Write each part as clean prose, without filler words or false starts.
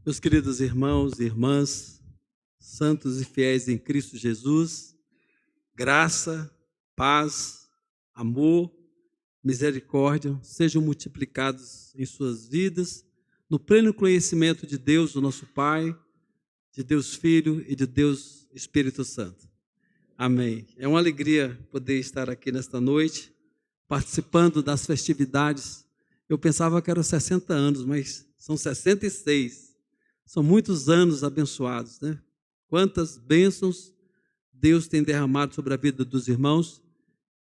Meus queridos irmãos e irmãs, santos e fiéis em Cristo Jesus, graça, paz, amor, misericórdia sejam multiplicados em suas vidas, no pleno conhecimento de Deus, o nosso Pai, de Deus Filho e de Deus Espírito Santo. Amém. É uma alegria poder estar aqui nesta noite, participando das festividades. Eu pensava que eram 60 anos, mas são 66. São muitos anos abençoados, né? Quantas bênçãos Deus tem derramado sobre a vida dos irmãos,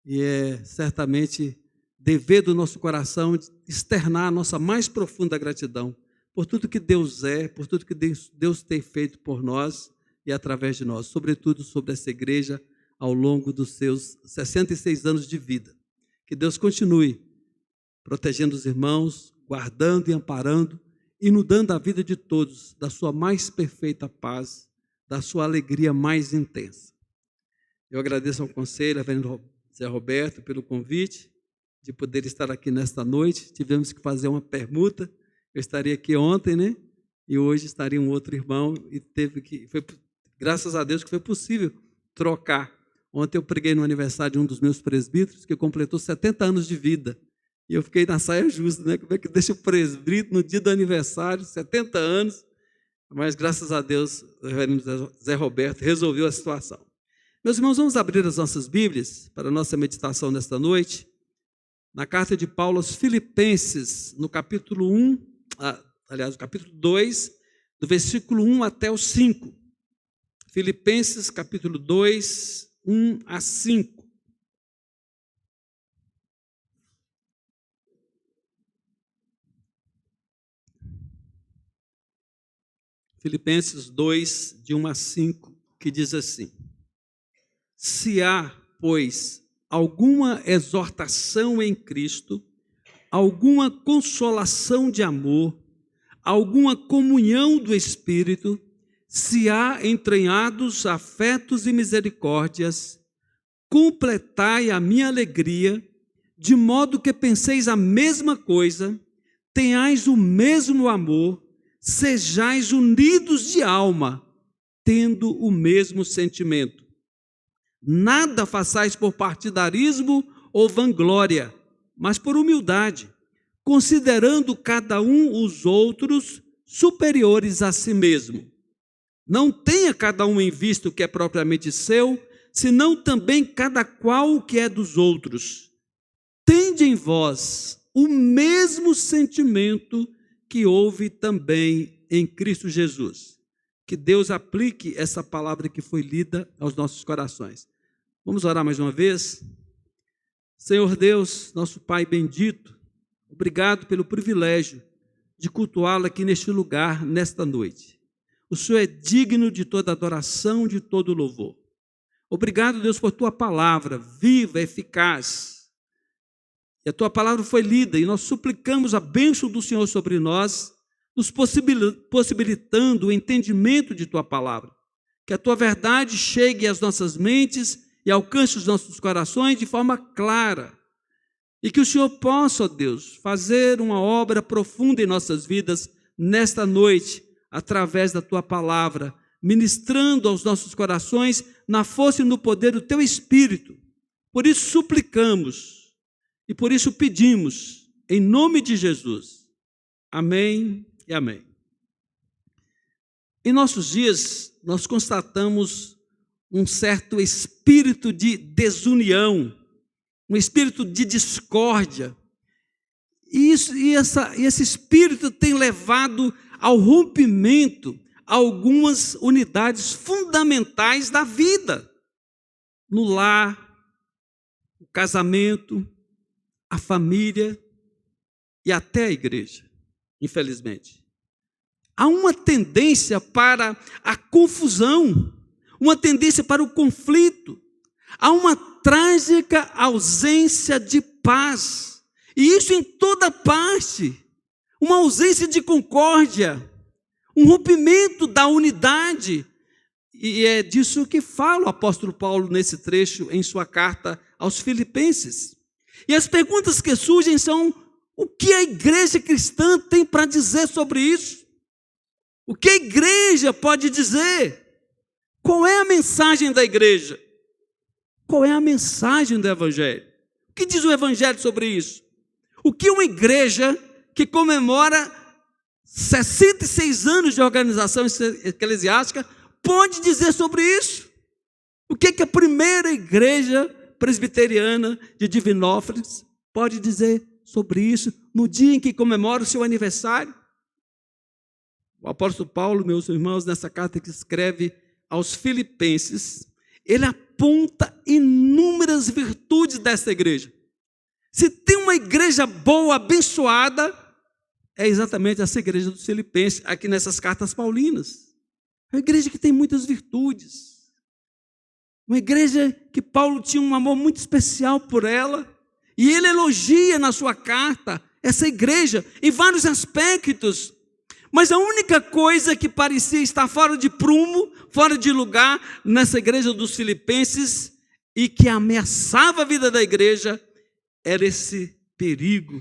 e é certamente dever do nosso coração externar a nossa mais profunda gratidão por tudo que Deus é, por tudo que Deus tem feito por nós e através de nós, sobretudo sobre essa igreja ao longo dos seus 66 anos de vida. Que Deus continue protegendo os irmãos, guardando e amparando, inundando a vida de todos da sua mais perfeita paz, da sua alegria mais intensa. Eu agradeço ao conselho, reverendo Zé Roberto, pelo convite de poder estar aqui nesta noite. Tivemos que fazer uma permuta. Eu estaria aqui ontem, né? E hoje estaria um outro irmão e graças a Deus que foi possível trocar. Ontem eu preguei no aniversário de um dos meus presbíteros que completou 70 anos de vida. E eu fiquei na saia justa, né? Como é que deixa o presbítero no dia do aniversário, 70 anos, mas graças a Deus o reverendo Zé Roberto resolveu a situação. Meus irmãos, vamos abrir as nossas Bíblias para a nossa meditação nesta noite, na carta de Paulo aos Filipenses, no capítulo 2, do versículo 1 até o 5. Filipenses, capítulo 2, 1 a 5. Filipenses 2, de 1 a 5, que diz assim: Se há, pois, alguma exortação em Cristo, alguma consolação de amor, alguma comunhão do Espírito, se há entranhados afetos e misericórdias, completai a minha alegria, de modo que penseis a mesma coisa, tenhais o mesmo amor, sejais unidos de alma, tendo o mesmo sentimento. Nada façais por partidarismo ou vanglória, mas por humildade, considerando cada um os outros superiores a si mesmo. Não tenha cada um em vista o que é propriamente seu, senão também cada qual o que é dos outros. Tende em vós o mesmo sentimento que houve também em Cristo Jesus. Que Deus aplique essa palavra que foi lida aos nossos corações. Vamos orar mais uma vez? Senhor Deus, nosso Pai bendito, obrigado pelo privilégio de cultuá-lo aqui neste lugar, nesta noite. O Senhor é digno de toda adoração, de todo louvor. Obrigado, Deus, por tua palavra, viva, eficaz. E a tua palavra foi lida e nós suplicamos a bênção do Senhor sobre nós, nos possibilitando o entendimento de tua palavra. Que a tua verdade chegue às nossas mentes e alcance os nossos corações de forma clara. E que o Senhor possa, ó Deus, fazer uma obra profunda em nossas vidas nesta noite, através da tua palavra, ministrando aos nossos corações na força e no poder do teu Espírito. Por isso suplicamos e por isso pedimos, em nome de Jesus. Amém e amém. Em nossos dias, nós constatamos um certo espírito de desunião, um espírito de discórdia. E esse espírito tem levado ao rompimento algumas unidades fundamentais da vida. No lar, o casamento, a família e até a igreja, infelizmente. Há uma tendência para a confusão, uma tendência para o conflito. Há uma trágica ausência de paz. E isso em toda parte. Uma ausência de concórdia, um rompimento da unidade. E é disso que fala o apóstolo Paulo nesse trecho em sua carta aos Filipenses. E as perguntas que surgem são: o que a igreja cristã tem para dizer sobre isso? O que a igreja pode dizer? Qual é a mensagem da igreja? Qual é a mensagem do Evangelho? O que diz o Evangelho sobre isso? O que uma igreja que comemora 66 anos de organização eclesiástica pode dizer sobre isso? O que a primeira igreja presbiteriana de Divinópolis pode dizer sobre isso no dia em que comemora o seu aniversário? O apóstolo Paulo, meus irmãos, nessa carta que escreve aos Filipenses, ele aponta inúmeras virtudes dessa igreja. Se tem uma igreja boa, abençoada, é exatamente essa igreja dos Filipenses, aqui nessas cartas paulinas. É uma igreja que tem muitas virtudes. Uma igreja que Paulo tinha um amor muito especial por ela, e ele elogia na sua carta essa igreja em vários aspectos. Mas a única coisa que parecia estar fora de prumo, fora de lugar nessa igreja dos Filipenses e que ameaçava a vida da igreja era esse perigo,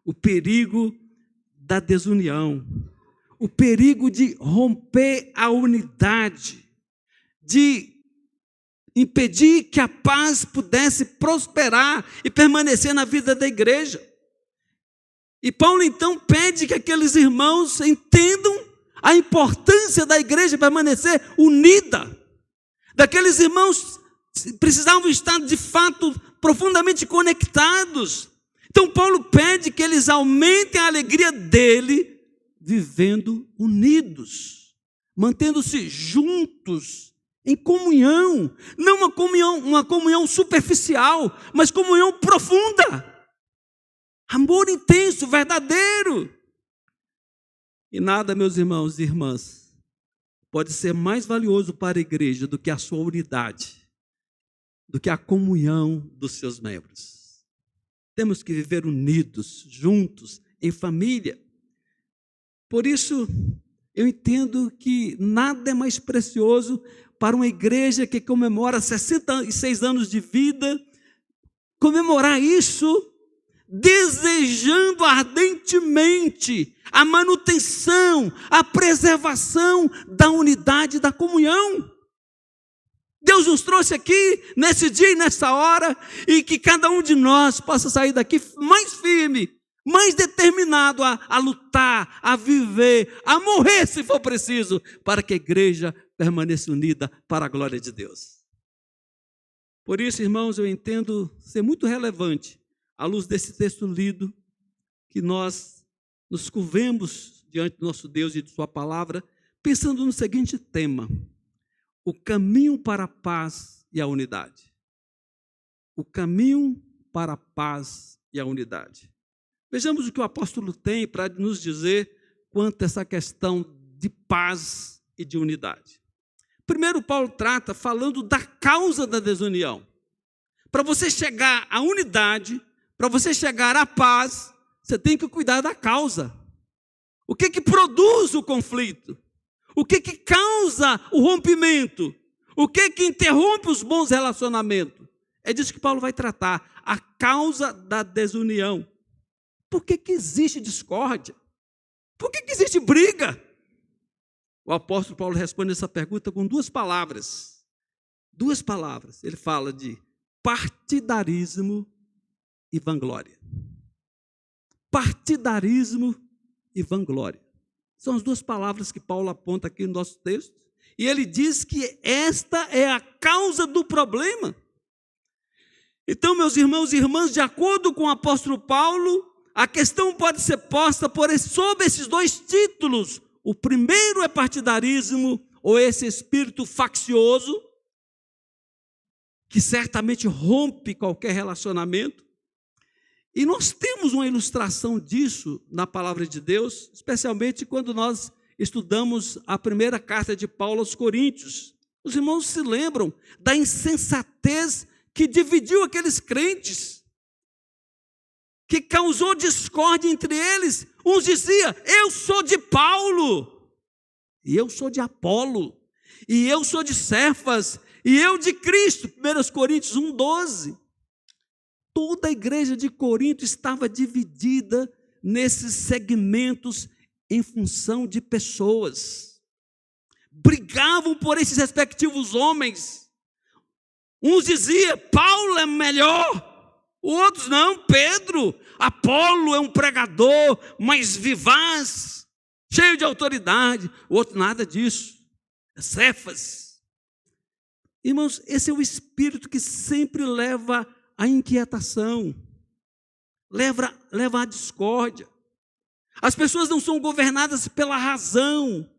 o perigo da desunião, o perigo de romper a unidade, de impedir que a paz pudesse prosperar e permanecer na vida da igreja. E Paulo então pede que aqueles irmãos entendam a importância da igreja permanecer unida. Daqueles irmãos precisavam estar de fato profundamente conectados. Então Paulo pede que eles aumentem a alegria dele vivendo unidos, mantendo-se juntos em comunhão, não uma comunhão superficial, mas comunhão profunda. Amor intenso, verdadeiro. E nada, meus irmãos e irmãs, pode ser mais valioso para a igreja do que a sua unidade, do que a comunhão dos seus membros. Temos que viver unidos, juntos, em família. Por isso, eu entendo que nada é mais precioso para uma igreja que comemora 66 anos de vida, comemorar isso desejando ardentemente a manutenção, a preservação da unidade da comunhão. Deus nos trouxe aqui nesse dia e nessa hora, e que cada um de nós possa sair daqui mais firme, mais determinado a lutar, a viver, a morrer se for preciso, para que a igreja permaneça unida para a glória de Deus. Por isso, irmãos, eu entendo ser muito relevante, à luz desse texto lido, que nós nos curvemos diante do nosso Deus e de sua palavra, pensando no seguinte tema: o caminho para a paz e a unidade. O caminho para a paz e a unidade. Vejamos o que o apóstolo tem para nos dizer quanto a essa questão de paz e de unidade. Primeiro, Paulo trata falando da causa da desunião. Para você chegar à unidade, para você chegar à paz, você tem que cuidar da causa. O que produz o conflito? O que causa o rompimento? O que interrompe os bons relacionamentos? É disso que Paulo vai tratar, a causa da desunião. Por que existe discórdia? Por que existe briga? O apóstolo Paulo responde essa pergunta com duas palavras. Duas palavras. Ele fala de partidarismo e vanglória. Partidarismo e vanglória. São as duas palavras que Paulo aponta aqui no nosso texto. E ele diz que esta é a causa do problema. Então, meus irmãos e irmãs, de acordo com o apóstolo Paulo, a questão pode ser posta sob esses dois títulos. O primeiro é partidarismo, ou esse espírito faccioso, que certamente rompe qualquer relacionamento. E nós temos uma ilustração disso na palavra de Deus, especialmente quando nós estudamos a primeira carta de Paulo aos Coríntios. Os irmãos se lembram da insensatez que dividiu aqueles crentes, que causou discórdia entre eles. Uns diziam: eu sou de Paulo, e eu sou de Apolo, e eu sou de Cefas, e eu de Cristo. 1 Coríntios 1:12. Toda a igreja de Corinto estava dividida nesses segmentos em função de pessoas. Brigavam por esses respectivos homens. Uns diziam, Paulo é melhor. Outros não, Pedro. Apolo é um pregador mais vivaz, cheio de autoridade. O outro nada disso. É Cefas. Irmãos, esse é o espírito que sempre leva à inquietação, leva à discórdia. As pessoas não são governadas pela razão,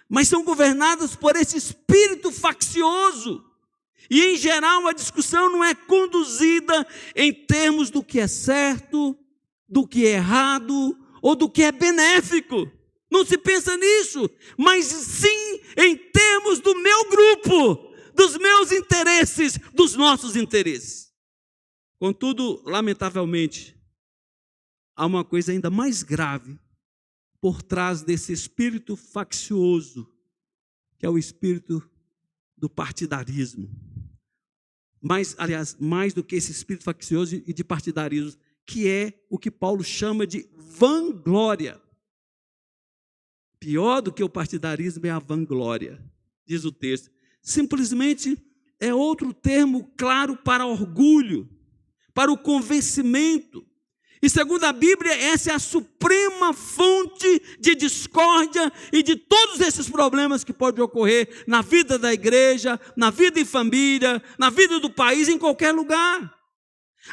mas são governadas por esse espírito faccioso. E, em geral, a discussão não é conduzida em termos do que é certo, do que é errado ou do que é benéfico. Não se pensa nisso, mas sim em termos do meu grupo, dos meus interesses, dos nossos interesses. Contudo, lamentavelmente, há uma coisa ainda mais grave por trás desse espírito faccioso, que é o espírito do partidarismo. Mais do que esse espírito faccioso e de partidarismo, que é o que Paulo chama de vanglória. Pior do que o partidarismo é a vanglória, diz o texto. Simplesmente é outro termo claro para orgulho, para o convencimento. E segundo a Bíblia, essa é a suprema fonte de discórdia e de todos esses problemas que podem ocorrer na vida da igreja, na vida em família, na vida do país, em qualquer lugar.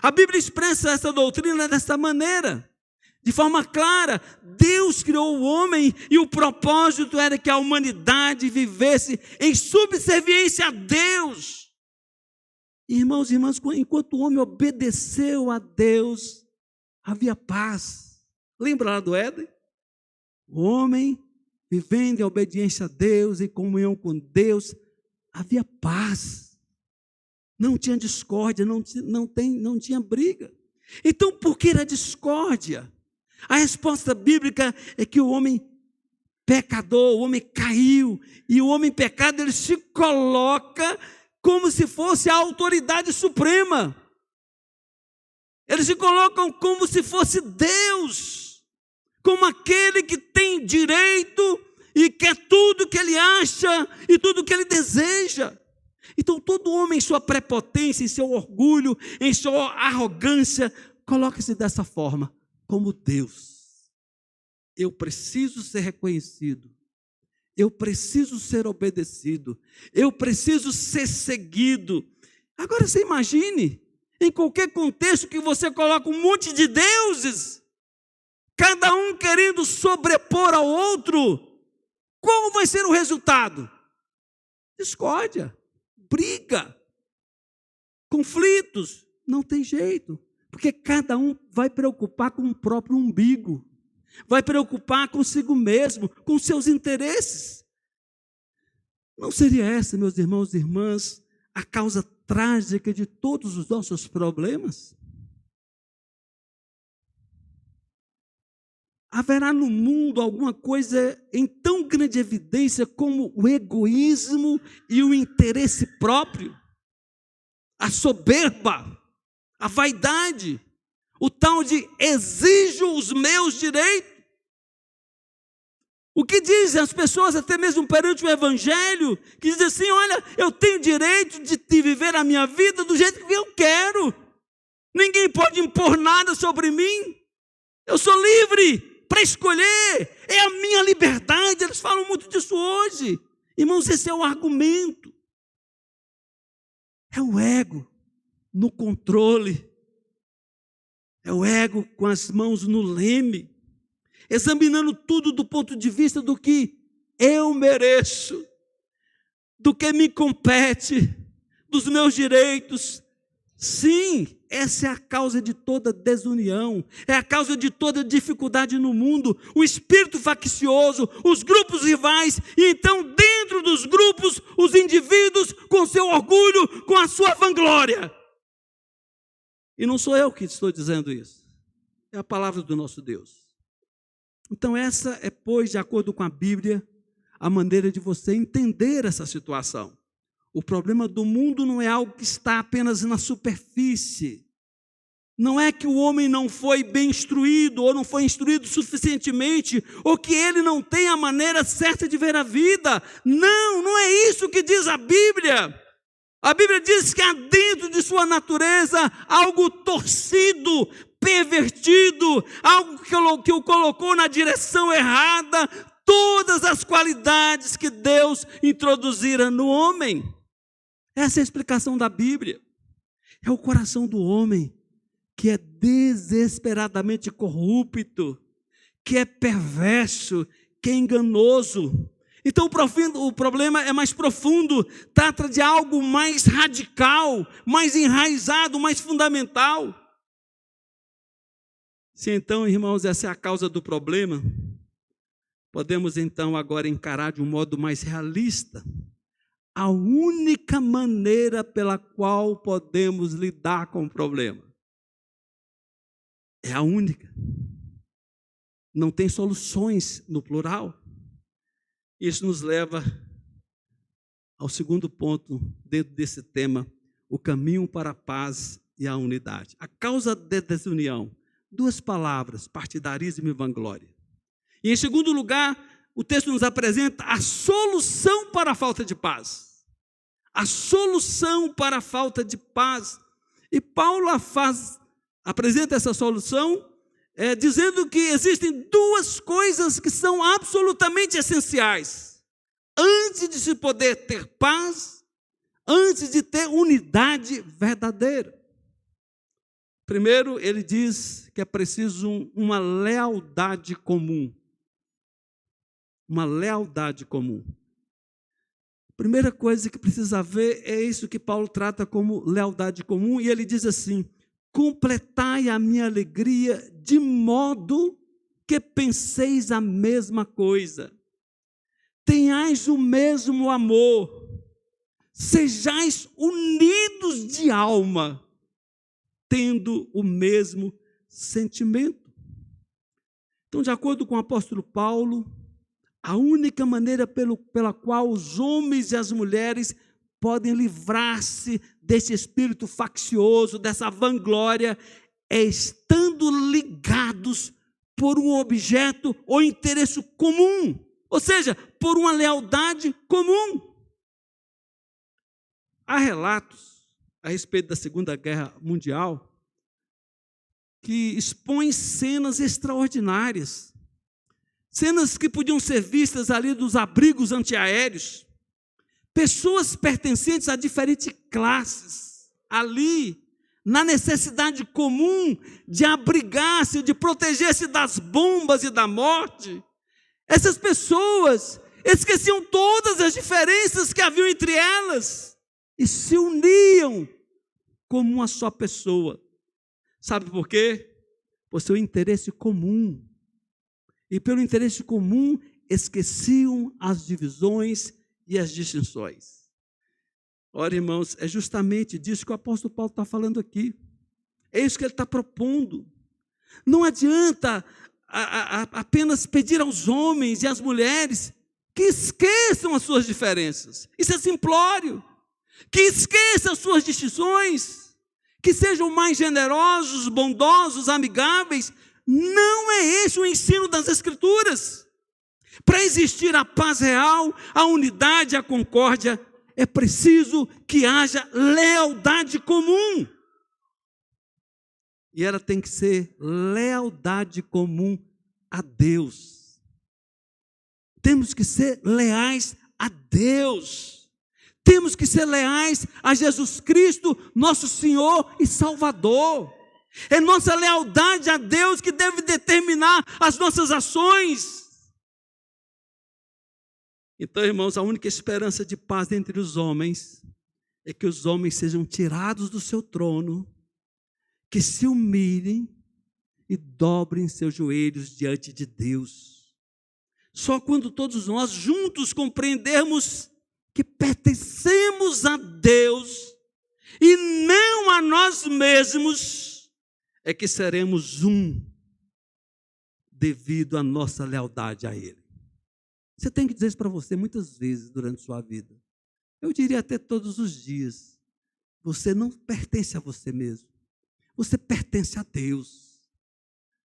A Bíblia expressa essa doutrina dessa maneira, de forma clara. Deus criou o homem e o propósito era que a humanidade vivesse em subserviência a Deus. Irmãos e irmãs, enquanto o homem obedeceu a Deus, havia paz. Lembra lá do Éden? O homem, vivendo em obediência a Deus, em comunhão com Deus, havia paz. Não tinha discórdia, não tinha briga. Então, por que a discórdia? A resposta bíblica é que o homem pecador, o homem caiu, e o homem pecado, ele se coloca como se fosse a autoridade suprema. Eles se colocam como se fosse Deus, como aquele que tem direito e quer tudo que ele acha e tudo que ele deseja. Então todo homem em sua prepotência, em seu orgulho, em sua arrogância, coloca-se dessa forma, como Deus. Eu preciso ser reconhecido, eu preciso ser obedecido, eu preciso ser seguido. Agora você imagine, em qualquer contexto que você coloca um monte de deuses, cada um querendo sobrepor ao outro, qual vai ser o resultado? Discórdia, briga, conflitos. Não tem jeito, porque cada um vai preocupar com o próprio umbigo, vai preocupar consigo mesmo, com seus interesses. Não seria essa, meus irmãos e irmãs, a causa trágica de todos os nossos problemas? Haverá no mundo alguma coisa em tão grande evidência como o egoísmo e o interesse próprio? A soberba, a vaidade, o tal de exijo os meus direitos. O que dizem as pessoas, até mesmo perante o Evangelho, que dizem assim, olha, eu tenho direito de viver a minha vida do jeito que eu quero. Ninguém pode impor nada sobre mim. Eu sou livre para escolher. É a minha liberdade. Eles falam muito disso hoje. Irmãos, esse é o argumento. É o ego no controle. É o ego com as mãos no leme, examinando tudo do ponto de vista do que eu mereço, do que me compete, dos meus direitos. Sim, essa é a causa de toda desunião, é a causa de toda dificuldade no mundo, o espírito faccioso, os grupos rivais, e então dentro dos grupos, os indivíduos com seu orgulho, com a sua vanglória. E não sou eu que estou dizendo isso, é a palavra do nosso Deus. Então essa é, pois, de acordo com a Bíblia, a maneira de você entender essa situação. O problema do mundo não é algo que está apenas na superfície. Não é que o homem não foi bem instruído, ou não foi instruído suficientemente, ou que ele não tem a maneira certa de ver a vida. Não, não é isso que diz a Bíblia. A Bíblia diz que há dentro de sua natureza algo torcido, pervertido, algo que o colocou na direção errada, todas as qualidades que Deus introduzira no homem. Essa é a explicação da Bíblia. É o coração do homem que é desesperadamente corrupto, que é perverso, que é enganoso. Então o problema é mais profundo, trata de algo mais radical, mais enraizado, mais fundamental. Se então, irmãos, essa é a causa do problema, podemos então agora encarar de um modo mais realista a única maneira pela qual podemos lidar com o problema. É a única. Não tem soluções no plural. Isso nos leva ao segundo ponto dentro desse tema, o caminho para a paz e a unidade. A causa da desunião, duas palavras, partidarismo e vanglória. E em segundo lugar, o texto nos apresenta a solução para a falta de paz. A solução para a falta de paz. E Paulo apresenta essa solução dizendo que existem duas coisas que são absolutamente essenciais. Antes de se poder ter paz, antes de ter unidade verdadeira. Primeiro, ele diz que é preciso uma lealdade comum. Uma lealdade comum. A primeira coisa que precisa haver é isso que Paulo trata como lealdade comum, e ele diz assim: completai a minha alegria de modo que penseis a mesma coisa. Tenhais o mesmo amor, sejais unidos de alma, tendo o mesmo sentimento. Então, de acordo com o apóstolo Paulo, a única maneira pela qual os homens e as mulheres podem livrar-se desse espírito faccioso, dessa vanglória, é estando ligados por um objeto ou interesse comum, ou seja, por uma lealdade comum. Há relatos a respeito da Segunda Guerra Mundial que expõem cenas extraordinárias, cenas que podiam ser vistas ali dos abrigos antiaéreos, pessoas pertencentes a diferentes classes, ali, na necessidade comum de abrigar-se, de proteger-se das bombas e da morte. Essas pessoas esqueciam todas as diferenças que haviam entre elas e se uniam como uma só pessoa. Sabe por quê? Por seu interesse comum. E pelo interesse comum, esqueciam as divisões e as distinções. Ora, irmãos, é justamente disso que o apóstolo Paulo está falando aqui. É isso que ele está propondo. Não adianta apenas pedir aos homens e às mulheres que esqueçam as suas diferenças. Isso é simplório. Que esqueçam as suas distinções. Que sejam mais generosos, bondosos, amigáveis. Não é esse o ensino das Escrituras. Para existir a paz real, a unidade, a concórdia, é preciso que haja lealdade comum. E ela tem que ser lealdade comum a Deus. Temos que ser leais a Deus. Temos que ser leais a Jesus Cristo, nosso Senhor e Salvador. É nossa lealdade a Deus que deve determinar as nossas ações. Então, irmãos, a única esperança de paz entre os homens é que os homens sejam tirados do seu trono, que se humilhem e dobrem seus joelhos diante de Deus. Só quando todos nós juntos compreendermos que pertencemos a Deus e não a nós mesmos, é que seremos um devido à nossa lealdade a Ele. Você tem que dizer isso para você muitas vezes durante sua vida. Eu diria até todos os dias. Você não pertence a você mesmo. Você pertence a Deus.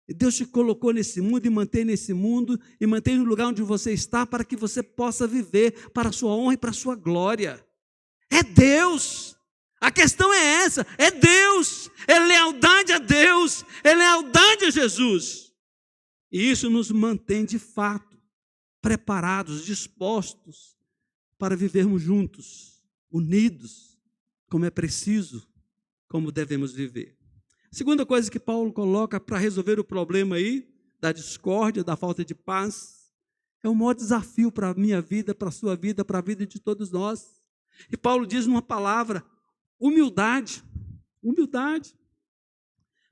E Deus te colocou nesse mundo e mantém nesse mundo e mantém no lugar onde você está para que você possa viver para a sua honra e para a sua glória. É Deus. A questão é essa, é Deus, é lealdade a Deus, é lealdade a Jesus. E isso nos mantém de fato preparados, dispostos para vivermos juntos, unidos, como é preciso, como devemos viver. Segunda coisa que Paulo coloca para resolver o problema aí, da discórdia, da falta de paz, é o maior desafio para a minha vida, para a sua vida, para a vida de todos nós. E Paulo diz numa palavra, humildade. Humildade.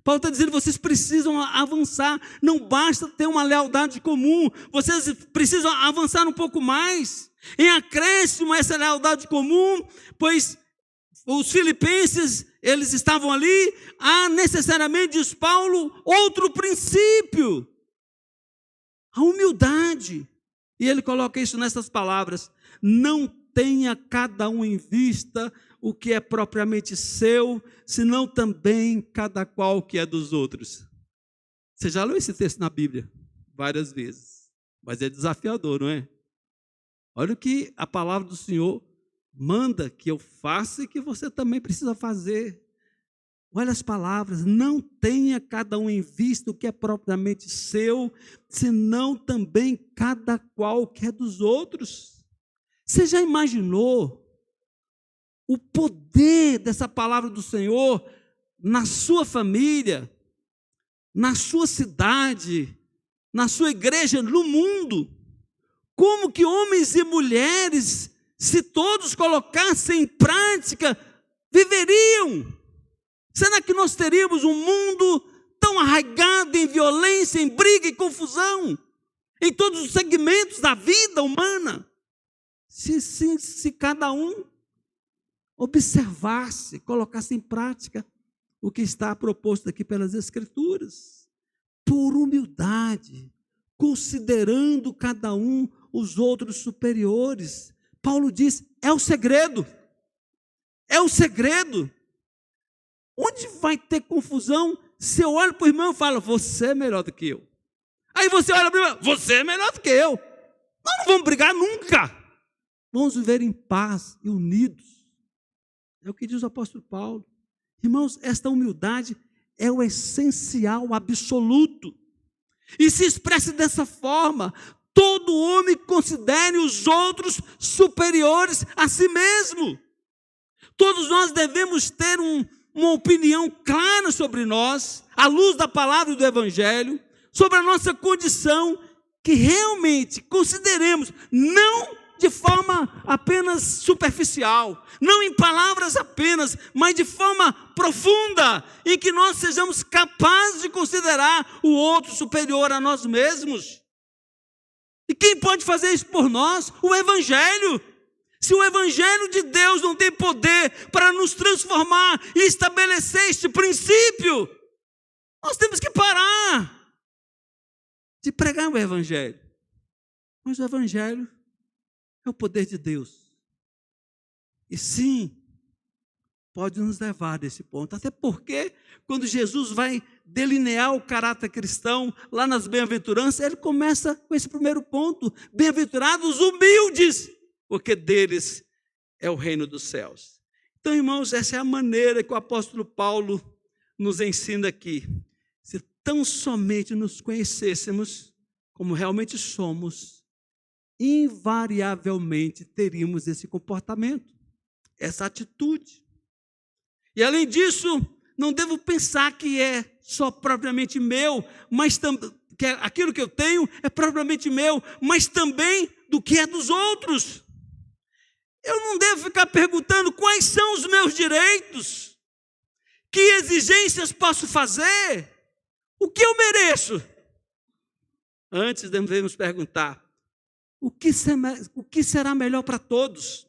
Paulo está dizendo, vocês precisam avançar, não basta ter uma lealdade comum, vocês precisam avançar um pouco mais, em acréscimo a essa lealdade comum, pois os filipenses, eles estavam ali, há necessariamente, diz Paulo, outro princípio, a humildade. E ele coloca isso nessas palavras, não tenha cada um em vista o que é propriamente seu, senão também cada qual que é dos outros. Você já leu esse texto na Bíblia várias vezes, mas é desafiador, não é? Olha o que a palavra do Senhor manda que eu faça e que você também precisa fazer. Olha as palavras, não tenha cada um em vista o que é propriamente seu, senão também cada qual que é dos outros. Você já imaginou o poder dessa palavra do Senhor na sua família, na sua cidade, na sua igreja, no mundo? Como que homens e mulheres, se todos colocassem em prática, viveriam? Será que nós teríamos um mundo tão arraigado em violência, em briga e confusão, em todos os segmentos da vida humana? Se cada um observasse, colocasse em prática o que está proposto aqui pelas Escrituras, por humildade, considerando cada um os outros superiores. Paulo diz, é o segredo. É o segredo. Onde vai ter confusão se eu olho para o irmão e falo, você é melhor do que eu. Aí você olha para o irmão, você é melhor do que eu. Nós não vamos brigar nunca. Vamos viver em paz e unidos. É o que diz o apóstolo Paulo. Irmãos, esta humildade é o essencial absoluto. E se expressa dessa forma, todo homem considere os outros superiores a si mesmo. Todos nós devemos ter uma opinião clara sobre nós, à luz da palavra e do Evangelho, sobre a nossa condição, que realmente consideremos, não de forma apenas superficial, não em palavras apenas, mas de forma profunda, em que nós sejamos capazes de considerar o outro superior a nós mesmos. E quem pode fazer isso por nós? O Evangelho. Se o Evangelho de Deus não tem poder para nos transformar e estabelecer este princípio, nós temos que parar de pregar o Evangelho. Mas o Evangelho é o poder de Deus. E sim, pode nos levar a esse ponto. Até porque, quando Jesus vai delinear o caráter cristão, lá nas bem-aventuranças, ele começa com esse primeiro ponto. Bem-aventurados humildes, porque deles é o reino dos céus. Então, irmãos, essa é a maneira que o apóstolo Paulo nos ensina aqui. Se tão somente nos conhecêssemos como realmente somos, invariavelmente teríamos esse comportamento, essa atitude. E além disso, não devo pensar que é só propriamente meu, mas que aquilo que eu tenho é propriamente meu, mas também do que é dos outros. Eu não devo ficar perguntando quais são os meus direitos, que exigências posso fazer, o que eu mereço. Antes devemos perguntar, o que será melhor para todos?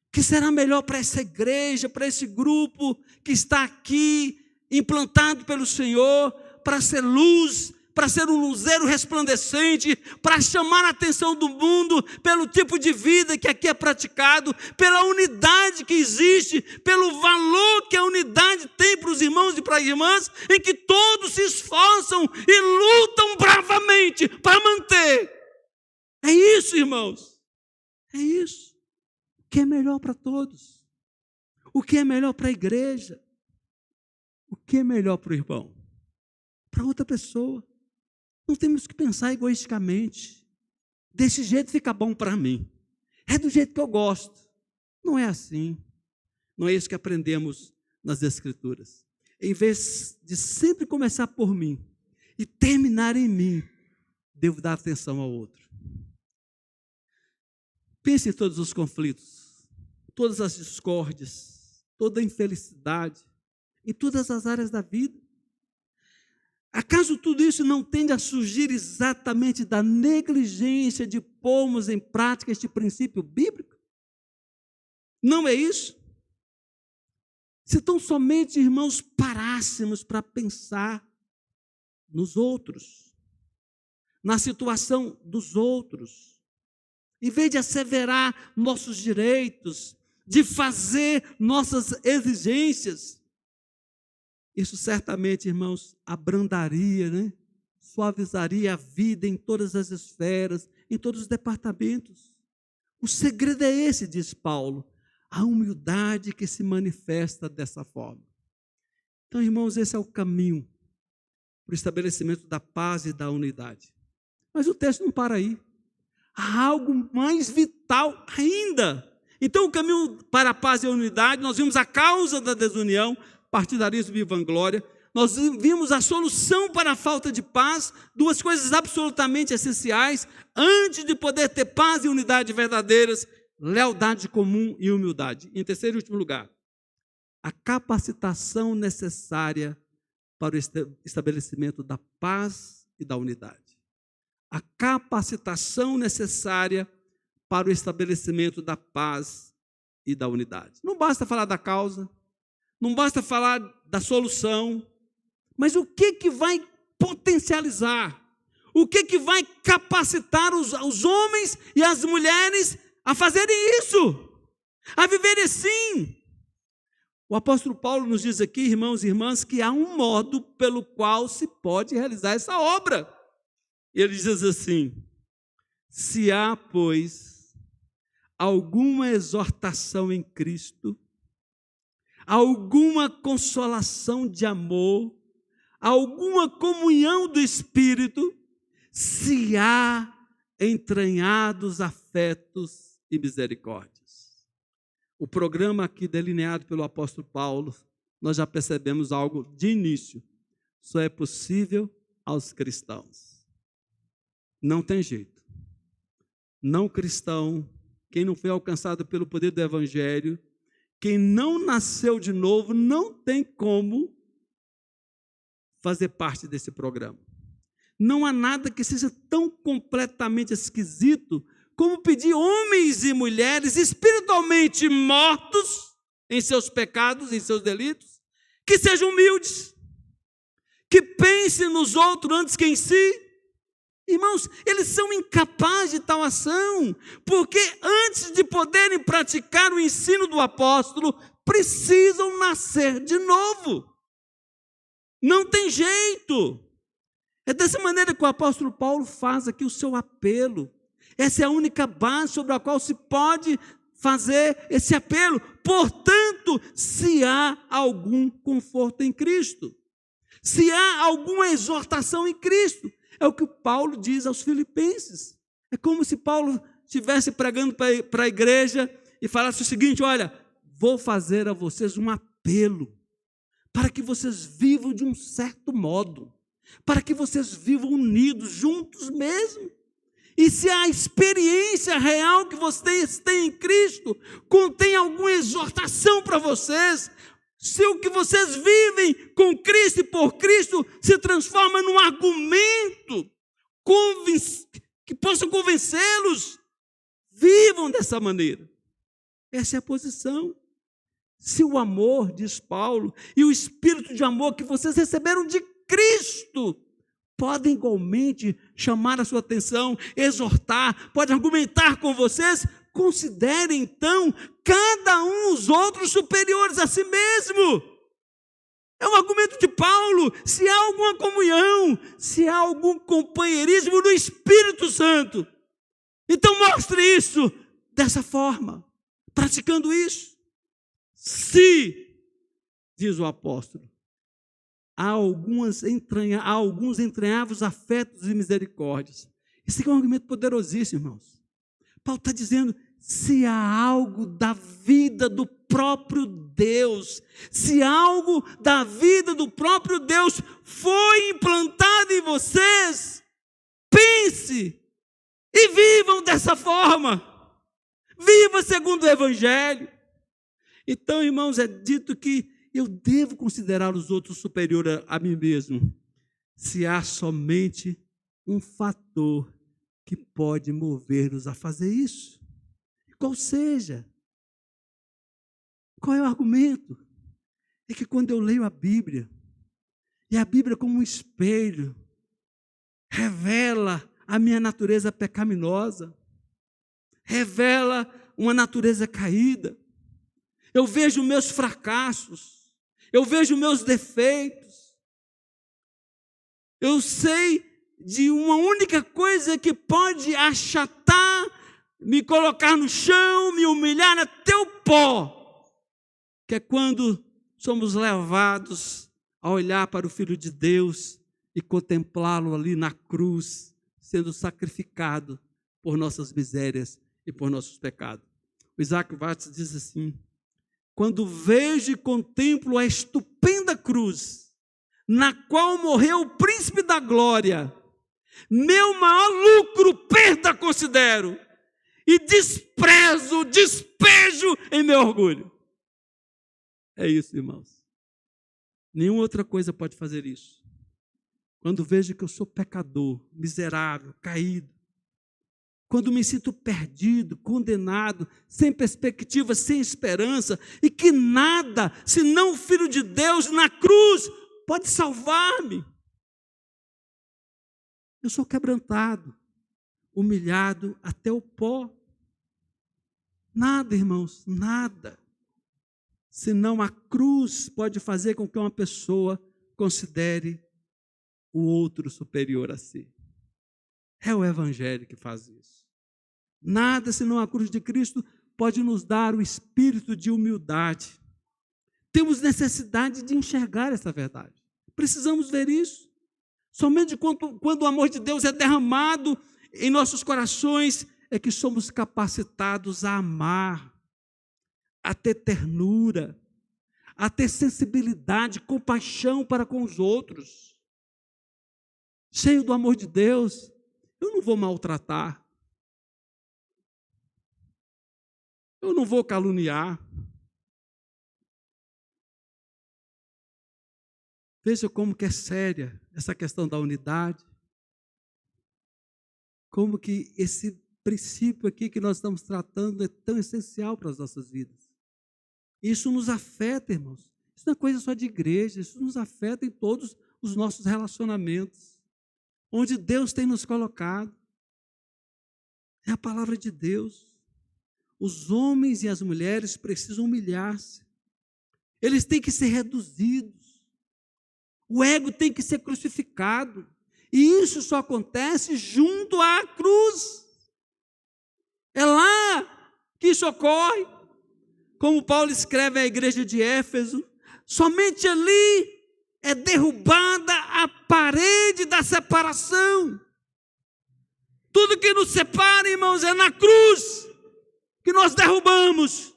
O que será melhor para essa igreja, para esse grupo que está aqui, implantado pelo Senhor, para ser luz, para ser um luzeiro resplandecente, para chamar a atenção do mundo pelo tipo de vida que aqui é praticado, pela unidade que existe, pelo valor que a unidade tem para os irmãos e para as irmãs, em que todos se esforçam e lutam bravamente para manter. É isso, irmãos. É isso. O que é melhor para todos? O que é melhor para a igreja? O que é melhor para o irmão? Para outra pessoa. Não temos que pensar egoisticamente. Desse jeito fica bom para mim. É do jeito que eu gosto. Não é assim. Não é isso que aprendemos nas Escrituras. Em vez de sempre começar por mim e terminar em mim, devo dar atenção ao outro. Pense em todos os conflitos, todas as discórdias, toda a infelicidade, em todas as áreas da vida. Acaso tudo isso não tende a surgir exatamente da negligência de pormos em prática este princípio bíblico? Não é isso? Se tão somente, irmãos, parássemos para pensar nos outros, na situação dos outros, em vez de asseverar nossos direitos, de fazer nossas exigências, isso certamente, irmãos, abrandaria, né? Suavizaria a vida em todas as esferas, em todos os departamentos. O segredo é esse, diz Paulo, a humildade que se manifesta dessa forma. Então, irmãos, esse é o caminho para o estabelecimento da paz e da unidade. Mas o texto não para aí. Há algo mais vital ainda. Então, o caminho para a paz e a unidade, nós vimos a causa da desunião, partidarismo e vanglória. Nós vimos a solução para a falta de paz, duas coisas absolutamente essenciais, antes de poder ter paz e unidade verdadeiras, lealdade comum e humildade. Em terceiro e último lugar, a capacitação necessária para o estabelecimento da paz e da unidade. A capacitação necessária para o estabelecimento da paz e da unidade. Não basta falar da causa, não basta falar da solução, mas o que vai potencializar? O que vai capacitar os homens e as mulheres a fazerem isso? A viverem assim? O apóstolo Paulo nos diz aqui, irmãos e irmãs, que há um modo pelo qual se pode realizar essa obra. Ele diz assim: se há, pois, alguma exortação em Cristo, alguma consolação de amor, alguma comunhão do Espírito, se há entranhados afetos e misericórdias. O programa aqui delineado pelo apóstolo Paulo, nós já percebemos algo de início. Só é possível aos cristãos. Não tem jeito. Não cristão, quem não foi alcançado pelo poder do Evangelho, quem não nasceu de novo, não tem como fazer parte desse programa. Não há nada que seja tão completamente esquisito como pedir homens e mulheres espiritualmente mortos em seus pecados, em seus delitos, que sejam humildes, que pensem nos outros antes que em si. Irmãos, eles são incapazes de tal ação, porque antes de poderem praticar o ensino do apóstolo, precisam nascer de novo. Não tem jeito. É dessa maneira que o apóstolo Paulo faz aqui o seu apelo. Essa é a única base sobre a qual se pode fazer esse apelo. Portanto, se há algum conforto em Cristo, se há alguma exortação em Cristo, é o que Paulo diz aos filipenses. É como se Paulo estivesse pregando para a igreja e falasse o seguinte: olha, vou fazer a vocês um apelo para que vocês vivam de um certo modo, para que vocês vivam unidos, juntos mesmo. E se a experiência real que vocês têm em Cristo contém alguma exortação para vocês, se o que vocês vivem com Cristo e por Cristo se transforma num argumento que possa convencê-los, vivam dessa maneira. Essa é a posição. Se o amor, diz Paulo, e o espírito de amor que vocês receberam de Cristo podem igualmente chamar a sua atenção, exortar, pode argumentar com vocês. Considerem, então, cada um os outros superiores a si mesmo. É um argumento de Paulo. Se há alguma comunhão, se há algum companheirismo no Espírito Santo, então mostre isso dessa forma, praticando isso. Se, diz o apóstolo, há alguns entranháveis afetos e misericórdias. Esse aqui é um argumento poderosíssimo, irmãos. Paulo está dizendo, se há algo da vida do próprio Deus, se algo da vida do próprio Deus foi implantado em vocês, pense e vivam dessa forma. Viva segundo o Evangelho. Então, irmãos, é dito que eu devo considerar os outros superior a mim mesmo, se há somente um fator que pode mover-nos a fazer isso. Qual seja? Qual é o argumento? É que quando eu leio a Bíblia, e a Bíblia como um espelho, revela a minha natureza pecaminosa, revela uma natureza caída. Eu vejo meus fracassos, eu vejo meus defeitos. Eu sei de uma única coisa que pode achatar, me colocar no chão, me humilhar até o pó, que é quando somos levados a olhar para o Filho de Deus e contemplá-lo ali na cruz, sendo sacrificado por nossas misérias e por nossos pecados. O Isaac Watts diz assim: quando vejo e contemplo a estupenda cruz, na qual morreu o príncipe da glória, meu maior lucro, perda considero, e desprezo, despejo em meu orgulho. É isso, irmãos. Nenhuma outra coisa pode fazer isso. Quando vejo que eu sou pecador, miserável, caído, quando me sinto perdido, condenado, sem perspectiva, sem esperança, e que nada, senão o Filho de Deus na cruz, pode salvar-me. Eu sou quebrantado, humilhado até o pó. Nada, irmãos, nada, senão a cruz pode fazer com que uma pessoa considere o outro superior a si. É o Evangelho que faz isso. Nada senão a cruz de Cristo pode nos dar o espírito de humildade. Temos necessidade de enxergar essa verdade. Precisamos ver isso. Somente quando o amor de Deus é derramado em nossos corações é que somos capacitados a amar, a ter ternura, a ter sensibilidade, compaixão para com os outros. Cheio do amor de Deus, eu não vou maltratar, eu não vou caluniar. Veja como que é séria essa questão da unidade. Como que esse princípio aqui que nós estamos tratando é tão essencial para as nossas vidas. Isso nos afeta, irmãos. Isso não é coisa só de igreja, isso nos afeta em todos os nossos relacionamentos. Onde Deus tem nos colocado. É a palavra de Deus. Os homens e as mulheres precisam humilhar-se. Eles têm que ser reduzidos. O ego tem que ser crucificado. E isso só acontece junto à cruz. É lá que isso ocorre. Como Paulo escreve à igreja de Éfeso, somente ali é derrubada a parede da separação. Tudo que nos separa, irmãos, é na cruz que nós derrubamos.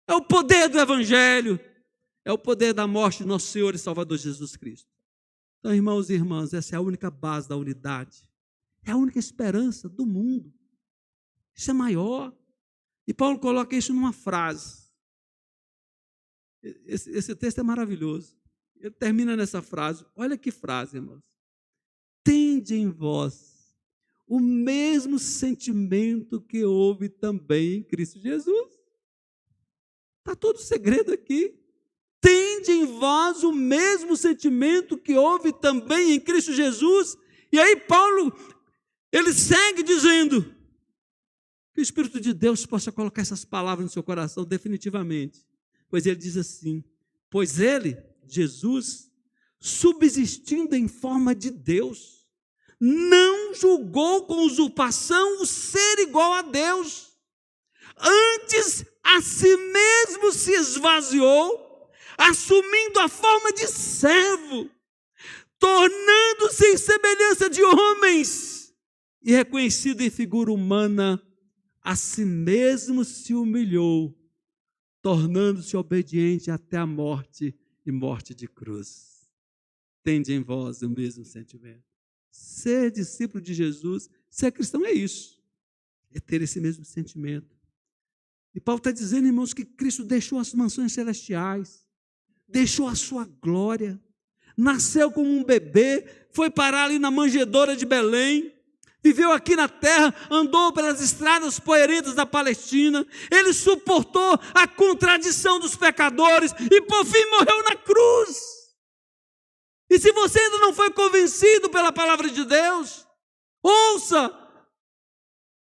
É o poder do Evangelho, é o poder da morte de nosso Senhor e Salvador Jesus Cristo. Então, irmãos e irmãs, essa é a única base da unidade. É a única esperança do mundo. Isso é maior. E Paulo coloca isso numa frase. Esse texto é maravilhoso. Ele termina nessa frase. Olha que frase, irmãos. Tende em vós o mesmo sentimento que houve também em Cristo Jesus. Está todo o segredo aqui. Tende em vós o mesmo sentimento que houve também em Cristo Jesus. E aí Paulo, ele segue dizendo que o Espírito de Deus possa colocar essas palavras no seu coração definitivamente. Pois ele diz assim, pois ele, Jesus, subsistindo em forma de Deus, não julgou com usurpação o ser igual a Deus. Antes, a si mesmo se esvaziou, assumindo a forma de servo, tornando-se em semelhança de homens, e reconhecido em figura humana, a si mesmo se humilhou, tornando-se obediente até a morte e morte de cruz. Tende em vós o mesmo sentimento. Ser discípulo de Jesus, ser cristão é isso, é ter esse mesmo sentimento. E Paulo está dizendo, irmãos, que Cristo deixou as mansões celestiais, deixou a sua glória, nasceu como um bebê, foi parar ali na manjedoura de Belém, viveu aqui na terra, andou pelas estradas poeirentas da Palestina, ele suportou a contradição dos pecadores e por fim morreu na cruz. E se você ainda não foi convencido pela palavra de Deus, ouça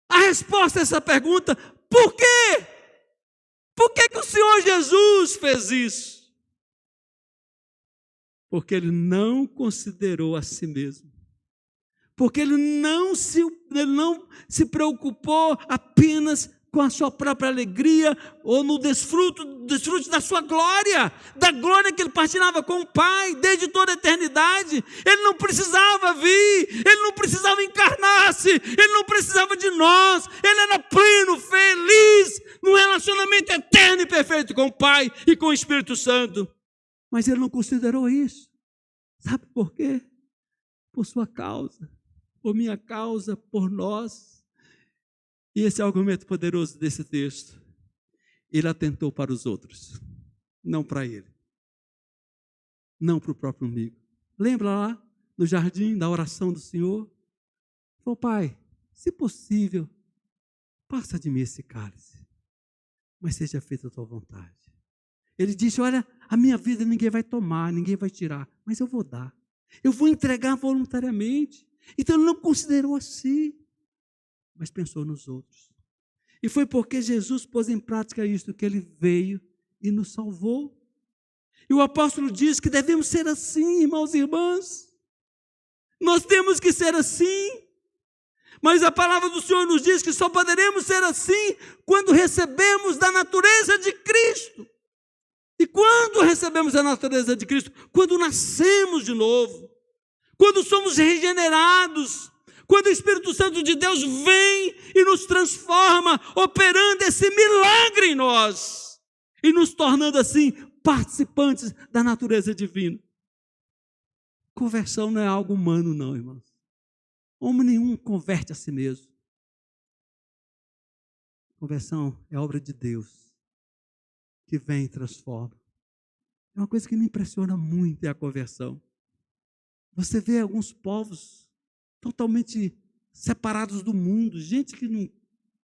a resposta a essa pergunta: por quê? Por que o Senhor Jesus fez isso? Porque ele não considerou a si mesmo. Porque ele não se preocupou apenas com a sua própria alegria ou no desfrute da sua glória, da glória que ele partilhava com o Pai desde toda a eternidade. Ele não precisava vir, ele não precisava encarnar-se, ele não precisava de nós, ele era pleno, feliz, num relacionamento eterno e perfeito com o Pai e com o Espírito Santo. Mas ele não considerou isso. Sabe por quê? Por sua causa, por minha causa, por nós. E esse é o argumento poderoso desse texto. Ele atentou para os outros, não para ele, não para o próprio amigo. Lembra lá no jardim da oração do Senhor? Falou: Pai, se possível, passa de mim esse cálice, mas seja feita a tua vontade. Ele disse: olha, a minha vida ninguém vai tomar, ninguém vai tirar, mas eu vou dar. Eu vou entregar voluntariamente. Então ele não considerou a si, mas pensou nos outros. E foi porque Jesus pôs em prática isto que ele veio e nos salvou. E o apóstolo diz que devemos ser assim, irmãos e irmãs. Nós temos que ser assim. Mas a palavra do Senhor nos diz que só poderemos ser assim quando recebemos da natureza de Cristo. E quando recebemos a natureza de Cristo? Quando nascemos de novo. Quando somos regenerados, quando o Espírito Santo de Deus vem e nos transforma, operando esse milagre em nós, e nos tornando assim participantes da natureza divina. Conversão não é algo humano não, irmãos. Homem nenhum converte a si mesmo. Conversão é obra de Deus, que vem e transforma. É uma coisa que me impressiona muito, é a conversão. Você vê alguns povos totalmente separados do mundo, gente que não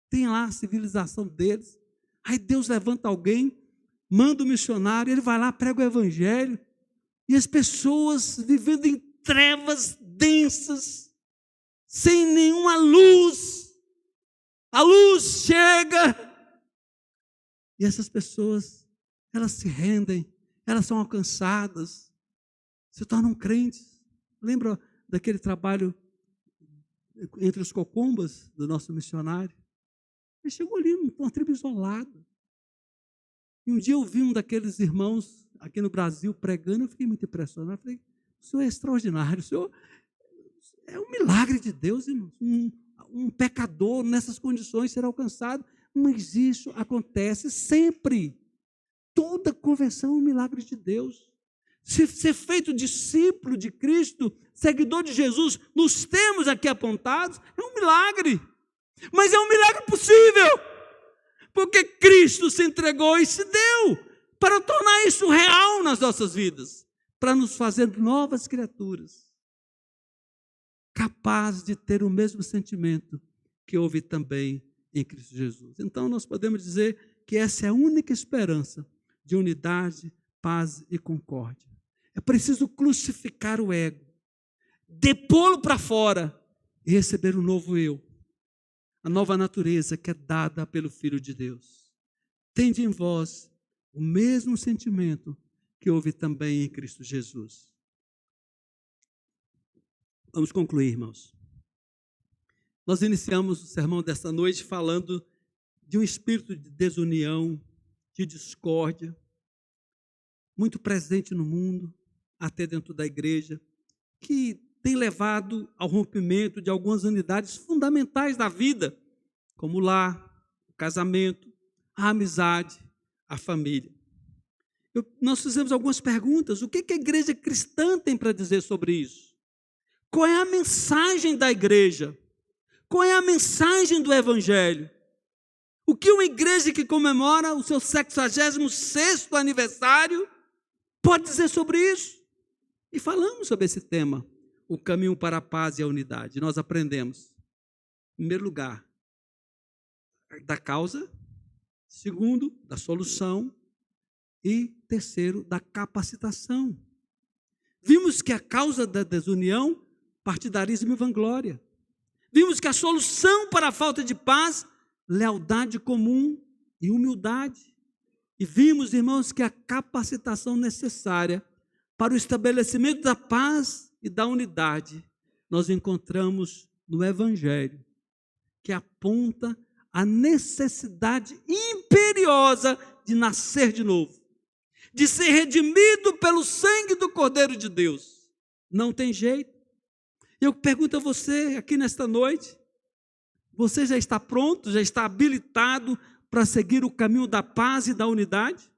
tem lá a civilização deles. Aí Deus levanta alguém, manda um missionário, ele vai lá, prega o evangelho, e as pessoas vivendo em trevas densas, sem nenhuma luz. A luz chega, e essas pessoas, elas se rendem, elas são alcançadas, se tornam crentes. Lembra daquele trabalho entre os cocumbas do nosso missionário? Ele chegou ali numa tribo isolada. E um dia eu vi um daqueles irmãos aqui no Brasil pregando, eu fiquei muito impressionado. Eu falei: o senhor é extraordinário, o senhor é um milagre de Deus, irmãos. Um pecador nessas condições ser alcançado. Mas isso acontece sempre. Toda conversão é um milagre de Deus. Ser feito discípulo de Cristo, seguidor de Jesus, nos termos aqui apontados, é um milagre. Mas é um milagre possível, porque Cristo se entregou e se deu para tornar isso real nas nossas vidas, para nos fazer novas criaturas, capazes de ter o mesmo sentimento que houve também em Cristo Jesus. Então nós podemos dizer que essa é a única esperança de unidade, paz e concórdia. É preciso crucificar o ego, depô-lo para fora e receber um novo eu, a nova natureza que é dada pelo Filho de Deus. Tende em vós o mesmo sentimento que houve também em Cristo Jesus. Vamos concluir, irmãos. Nós iniciamos o sermão desta noite falando de um espírito de desunião, de discórdia, muito presente no mundo, até dentro da igreja, que tem levado ao rompimento de algumas unidades fundamentais da vida, como o lar, o casamento, a amizade, a família. Nós fizemos algumas perguntas. O que a igreja cristã tem para dizer sobre isso? Qual é a mensagem da igreja? Qual é a mensagem do evangelho? O que uma igreja que comemora o seu 66º aniversário pode dizer sobre isso? E falamos sobre esse tema, o caminho para a paz e a unidade. Nós aprendemos, em primeiro lugar, da causa, segundo, da solução e terceiro, da capacitação. Vimos que a causa da desunião, partidarismo e vanglória. Vimos que a solução para a falta de paz, lealdade comum e humildade. E vimos, irmãos, que a capacitação necessária para o estabelecimento da paz e da unidade, nós encontramos no Evangelho, que aponta a necessidade imperiosa de nascer de novo, de ser redimido pelo sangue do Cordeiro de Deus. Não tem jeito. Eu pergunto a você aqui nesta noite, você já está pronto, já está habilitado para seguir o caminho da paz e da unidade?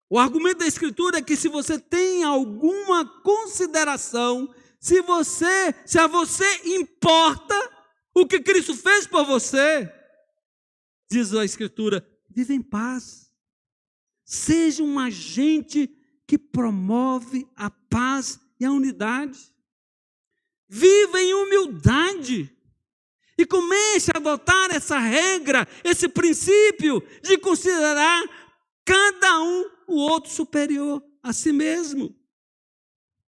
O argumento da Escritura é que se você tem alguma consideração, se a você importa o que Cristo fez por você, diz a Escritura, viva em paz. Seja um agente que promove a paz e a unidade. Viva em humildade e comece a adotar essa regra, esse princípio de considerar cada um o outro superior a si mesmo.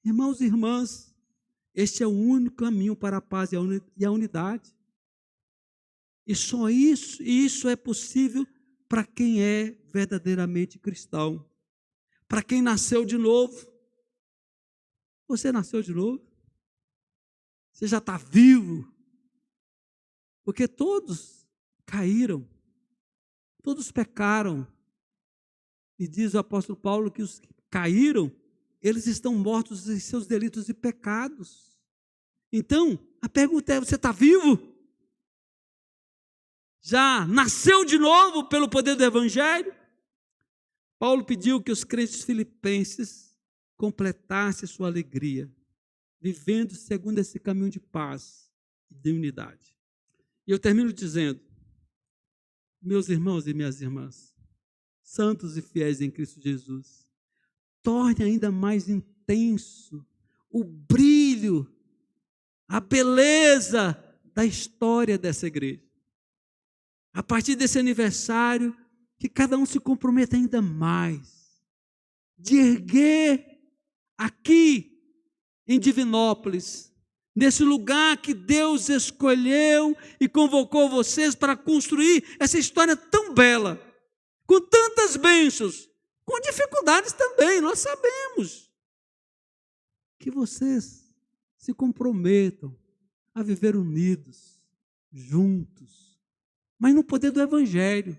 Irmãos e irmãs, este é o único caminho para a paz e a unidade. E só isso é possível para quem é verdadeiramente cristão, para quem nasceu de novo. Você nasceu de novo? Você já está vivo? Porque todos caíram, todos pecaram. E diz o apóstolo Paulo que os que caíram, eles estão mortos em seus delitos e pecados. Então, a pergunta é, você está vivo? Já nasceu de novo pelo poder do Evangelho? Paulo pediu que os crentes filipenses completassem sua alegria, vivendo segundo esse caminho de paz e de unidade. E eu termino dizendo, meus irmãos e minhas irmãs, santos e fiéis em Cristo Jesus, torne ainda mais intenso o brilho, a beleza da história dessa igreja. A partir desse aniversário, que cada um se comprometa ainda mais, de erguer aqui em Divinópolis, nesse lugar que Deus escolheu e convocou vocês para construir essa história tão bela, com tantas bênçãos, com dificuldades também, nós sabemos. Que vocês se comprometam a viver unidos, juntos, mas no poder do Evangelho.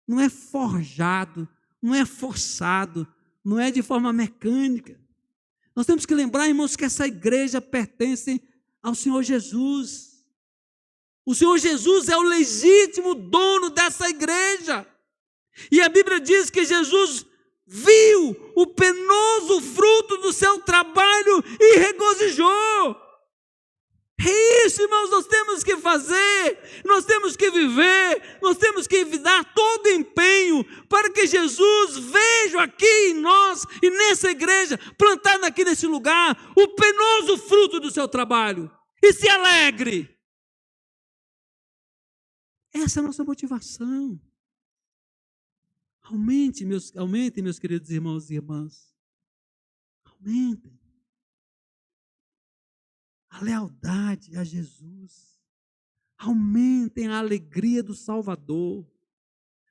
Não é forjado, não é forçado, não é de forma mecânica. Nós temos que lembrar, irmãos, que essa igreja pertence ao Senhor Jesus. O Senhor Jesus é o legítimo dono dessa igreja. E a Bíblia diz que Jesus viu o penoso fruto do seu trabalho e regozijou. É isso, irmãos, nós temos que fazer, nós temos que viver, nós temos que dar todo empenho para que Jesus veja aqui em nós e nessa igreja, plantada aqui nesse lugar, o penoso fruto do seu trabalho e se alegre. Essa é a nossa motivação. Aumentem, meus queridos irmãos e irmãs. Aumentem. a lealdade a Jesus. Aumentem a alegria do Salvador.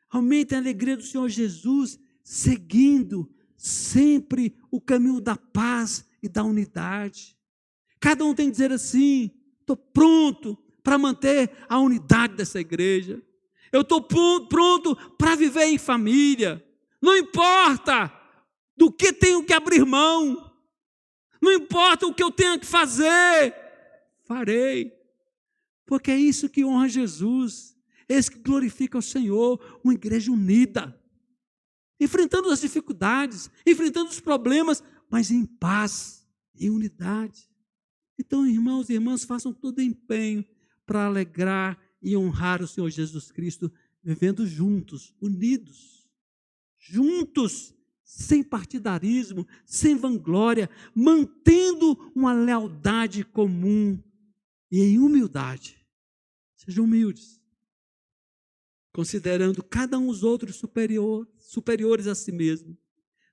Aumentem a alegria do Senhor Jesus, seguindo sempre o caminho da paz e da unidade. Cada um tem que dizer assim: estou pronto para manter a unidade dessa igreja. Eu estou pronto para viver em família. Não importa do que tenho que abrir mão. Não importa o que eu tenho que fazer. Farei. Porque é isso que honra Jesus. É isso que glorifica o Senhor. Uma igreja unida. Enfrentando as dificuldades, enfrentando os problemas, mas em paz, em unidade. Então, irmãos e irmãs, façam todo empenho para alegrar e honrar o Senhor Jesus Cristo, vivendo juntos, unidos, juntos, sem partidarismo, sem vanglória, mantendo uma lealdade comum e em humildade. Sejam humildes, considerando cada um os outros superiores a si mesmo,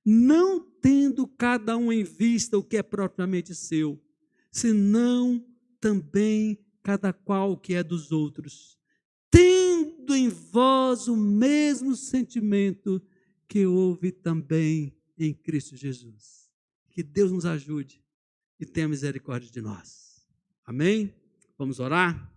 não tendo cada um em vista o que é propriamente seu, senão também cada qual o que é dos outros, tendo em vós o mesmo sentimento que houve também em Cristo Jesus. Que Deus nos ajude e tenha misericórdia de nós. Amém? Vamos orar?